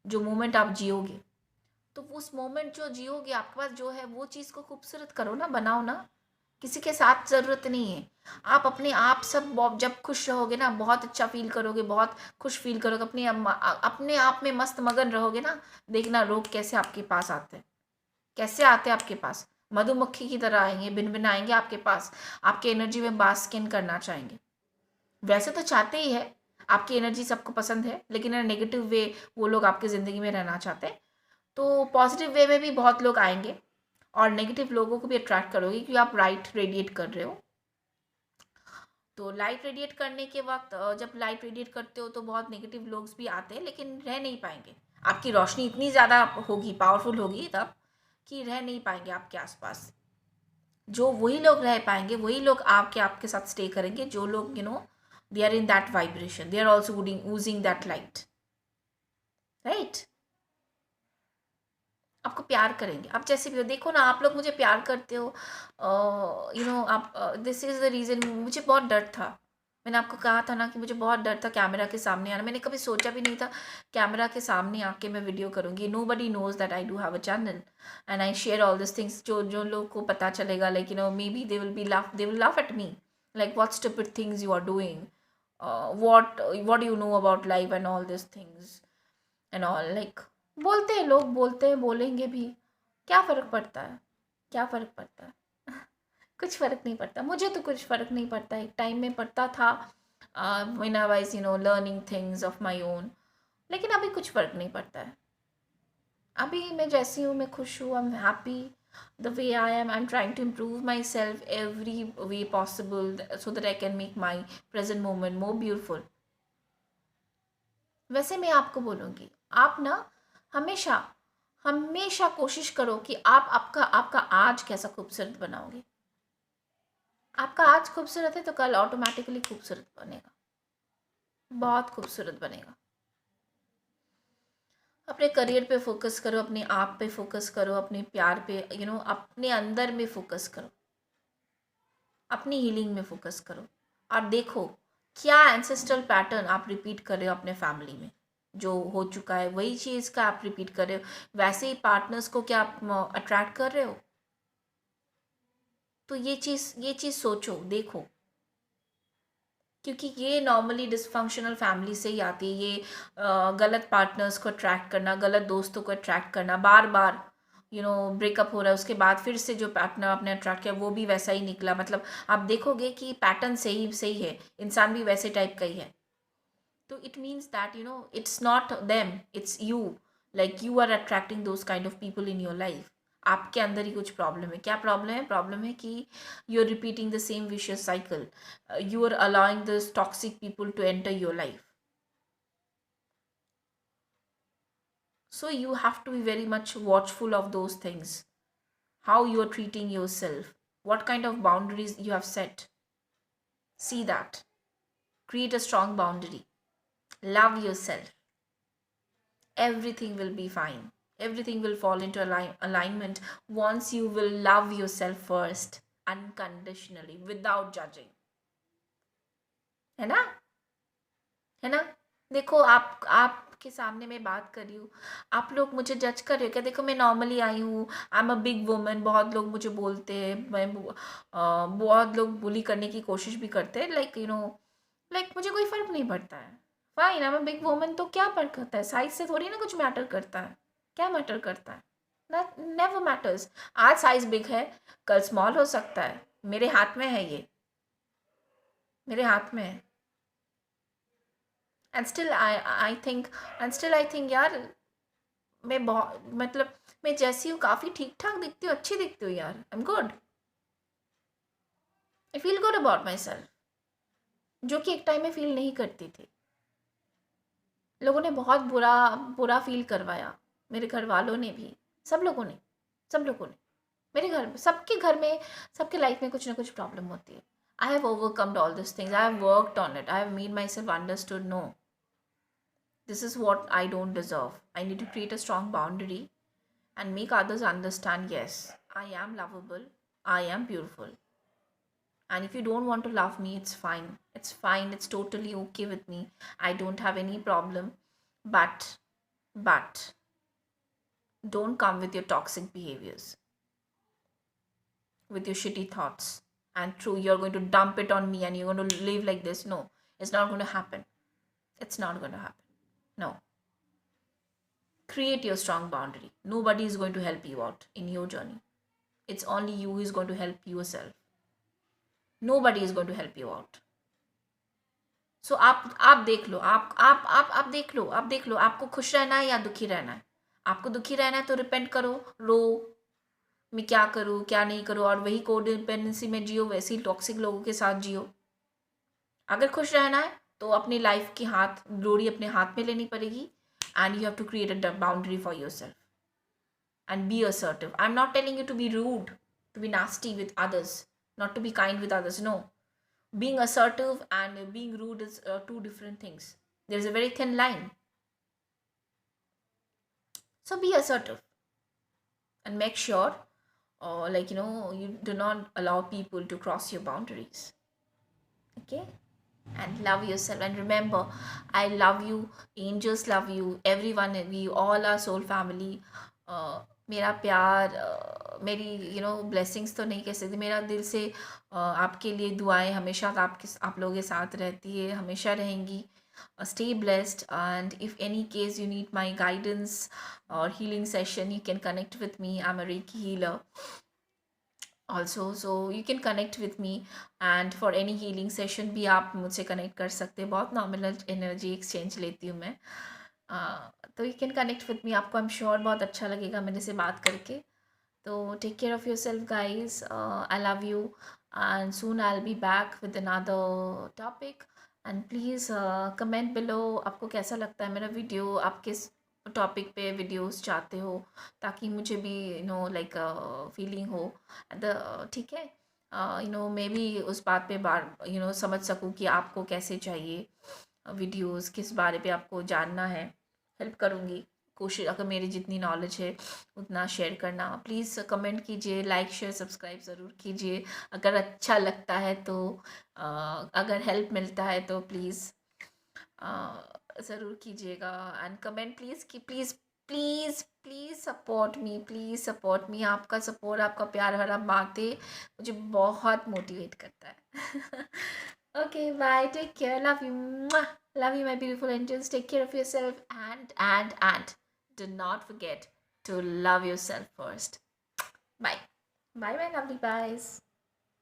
जो मोमेंट आप जियोगे। तो उस मोमेंट जो जियोगे, आपके पास जो है वो चीज़ को खूबसूरत करो ना, बनाओ ना। किसी के साथ ज़रूरत नहीं है। आप अपने आप सब जब खुश रहोगे ना, बहुत अच्छा फील करोगे, बहुत खुश फील करोगे, अपने आप में मस्त मगन रहोगे ना, देखना लोग कैसे आपके पास आते हैं, कैसे आते हैं आपके पास। मधुमक्खी की तरह आएंगे, भिन भिन आएंगे आपके पास, आपके एनर्जी में बास्किन करना चाहेंगे। वैसे तो चाहते ही है, आपकी एनर्जी सबको पसंद है, लेकिन नेगेटिव वे वो लोग आपकी ज़िंदगी में रहना चाहते हैं। तो पॉजिटिव वे में भी बहुत लोग आएंगे और नेगेटिव लोगों को भी अट्रैक्ट करोगे, क्योंकि आप लाइट रेडिएट कर रहे हो। तो लाइट रेडिएट करने के वक्त जब लाइट रेडिएट करते हो तो बहुत नेगेटिव लोग भी आते हैं, लेकिन रह नहीं पाएंगे। आपकी रोशनी इतनी ज़्यादा होगी, पावरफुल होगी तब, कि रह नहीं पाएंगे आपके आसपास। जो वही लोग रह पाएंगे, वही लोग आपके साथ स्टे करेंगे, जो लोग they are in that vibration, they are also using that light, right. आपको प्यार करेंगे, आप जैसे भी हो। देखो ना, आप लोग मुझे प्यार करते हो, आप, दिस इज़ द रीज़न। मुझे बहुत डर था, मैंने आपको कहा था ना कि मुझे बहुत डर था कैमरा के सामने आना। मैंने कभी सोचा भी नहीं था कैमरा के सामने आके मैं वीडियो करूँगी। Nobody knows that I do have a channel and I share all this things. जो जो लोग को पता चलेगा, like maybe they will laugh at me, like what stupid things you are doing, what do you know about life and all these things and all. Like बोलते हैं लोग, बोलते हैं, बोलेंगे भी, क्या फ़र्क पड़ता है, क्या फ़र्क पड़ता है? कुछ फ़र्क नहीं पड़ता, मुझे तो कुछ फ़र्क नहीं पड़ता। एक टाइम में पड़ता था, when I was learning things of my own, लेकिन अभी कुछ फ़र्क नहीं पड़ता है। अभी मैं जैसी हूँ, मैं खुश हूँ, I am happy the way I am trying to improve myself every way possible, so that I can make my present moment more beautiful. वैसे मैं आपको बोलूँगी, आप ना हमेशा हमेशा कोशिश करो कि आप आपका आपका आज कैसा खूबसूरत बनाओगे। आपका आज खूबसूरत है तो कल ऑटोमेटिकली खूबसूरत बनेगा, बहुत खूबसूरत बनेगा। अपने करियर पे फोकस करो, अपने आप पे फोकस करो, अपने प्यार पे, अपने अंदर में फोकस करो, अपनी हीलिंग में फोकस करो। और देखो क्या एंसेस्ट्रल पैटर्न आप रिपीट कर रहे हो अपने फैमिली में। जो हो चुका है वही चीज़ का आप रिपीट कर रहे हो, वैसे ही पार्टनर्स को क्या आप अट्रैक्ट कर रहे हो। तो ये चीज़ सोचो, देखो, क्योंकि ये नॉर्मली डिसफंक्शनल फैमिली से ही आती है। ये गलत पार्टनर्स को अट्रैक्ट करना, गलत दोस्तों को अट्रैक्ट करना, बार बार ब्रेकअप हो रहा है, उसके बाद फिर से जो पार्टनर आपने अट्रैक्ट किया वो भी वैसा ही निकला। मतलब आप देखोगे कि पैटर्न सही सही है, इंसान भी वैसे टाइप का ही है। तो it means that it's not them, it's you, like you are attracting those kind of people in your life. आपके अंदर ही कुछ प्रॉब्लम है। क्या प्रॉब्लम है? प्रॉब्लम है कि you are repeating the same vicious cycle, you are allowing these toxic people to enter your life. So you have to be very much watchful of those things, how you are treating yourself, what kind of boundaries you have set. See that. Create a strong boundary. Love yourself. Everything will be fine. Everything will fall into alignment once you will love yourself first, unconditionally, without judging. है ना? है ना? देखो, आपके सामने मैं बात कर रही हूँ, आप लोग मुझे जज कर रहे हो क्या? देखो, मैं नॉर्मली आई हूँ, I am a big woman, बहुत लोग मुझे बोलते हैं, बहुत लोग बुली करने की कोशिश भी करते हैं, लाइक लाइक मुझे कोई फ़र्क नहीं पड़ता है। Fine, I am a big woman, तो क्या फ़र्क करता है? साइज़ से थोड़ी ना कुछ मैटर करता है। क्या मैटर करता है? Never matters. आज साइज़ बिग है, कल स्मॉल हो सकता है। मेरे हाथ में है ये, मेरे हाथ में है। एंड स्टिल आई थिंक यार, मैं बहुत मतलब मैं जैसी हूँ काफ़ी ठीक ठाक दिखती हूँ, अच्छी दिखती हूँ यार। I am good, I feel good about my self, जो कि एक टाइम में फील नहीं करती थी। लोगों ने बहुत बुरा बुरा फील करवाया, मेरे घर वालों ने भी, सब लोगों ने मेरे घर, सबके घर में, सबके लाइफ में कुछ ना कुछ प्रॉब्लम होती है। I have overcomed all this things, I have worked on it, I have made myself understood, no, this is what I don't deserve. I need to create a strong boundary and make others understand, yes, I am lovable, I am beautiful. And if you don't want to love me, it's fine. It's fine. It's totally okay with me. I don't have any problem. But don't come with your toxic behaviors, with your shitty thoughts. And true, you're going to dump it on me and you're going to live like this. No, it's not going to happen. It's not going to happen. No. Create your strong boundary. Nobody is going to help you out in your journey. It's only you who is going to help yourself. Nobody is going to help you out. So आप देख लो, आप देख लो आपको खुश रहना है या दुखी रहना है। आपको दुखी रहना है तो रिपेंट करो, रो, मैं क्या करूँ क्या नहीं करूँ, और वही कोडिपेंडेंसी में जियो, वैसे ही टॉक्सिक लोगों के साथ जियो। अगर खुश रहना है तो अपनी लाइफ की ग्लोरी अपने हाथ में लेनी पड़ेगी, and you have to create a boundary for yourself and be assertive. I'm not telling you to be rude, to be nasty with others, not to be kind with others. No, being assertive and being rude is two different things. There's a very thin line. So be assertive and make sure, you do not allow people to cross your boundaries. Okay? And love yourself, and remember, I love you, angels love you, everyone, we all are soul family. मेरा प्यार, मेरी blessings तो नहीं कह सकती, मेरा दिल से आपके लिए दुआएं हमेशा आप लोगों के साथ रहती है, हमेशा रहेंगी। Stay blessed, and if any case you need my guidance or healing session, you can connect with me. I'm a Reiki healer also, so you can connect with me, and for any healing session भी आप मुझसे connect कर सकते हैं। बहुत nominal energy exchange लेती हूँ मैं। तो you can connect with me, आपको आई एम श्योर बहुत अच्छा लगेगा मेरे से बात करके। तो take care of yourself guys, I love you, and soon I will be back with another topic. And please comment below आपको कैसा लगता है मेरा वीडियो, आप किस टॉपिक पे वीडियोस चाहते हो, ताकि मुझे भी लाइक फीलिंग हो ठीक है, मैं भी उस बात पे समझ सकूँ कि आपको कैसे चाहिए वीडियोस, किस बारे पे आपको जानना है। हेल्प करूँगी, कोशिश अगर मेरी जितनी नॉलेज है उतना शेयर करना। प्लीज़ कमेंट कीजिए, लाइक शेयर सब्सक्राइब ज़रूर कीजिए अगर अच्छा लगता है तो। अगर हेल्प मिलता है तो प्लीज़ ज़रूर कीजिएगा, एंड कमेंट प्लीज़ कि please please please support me. आपका सपोर्ट, आपका प्यार, हर आप बातें मुझे बहुत मोटिवेट करता है। Okay bye, take care, love you my beautiful angels, take care of yourself, and do not forget to love yourself first. Bye. Bye, my lovely guys.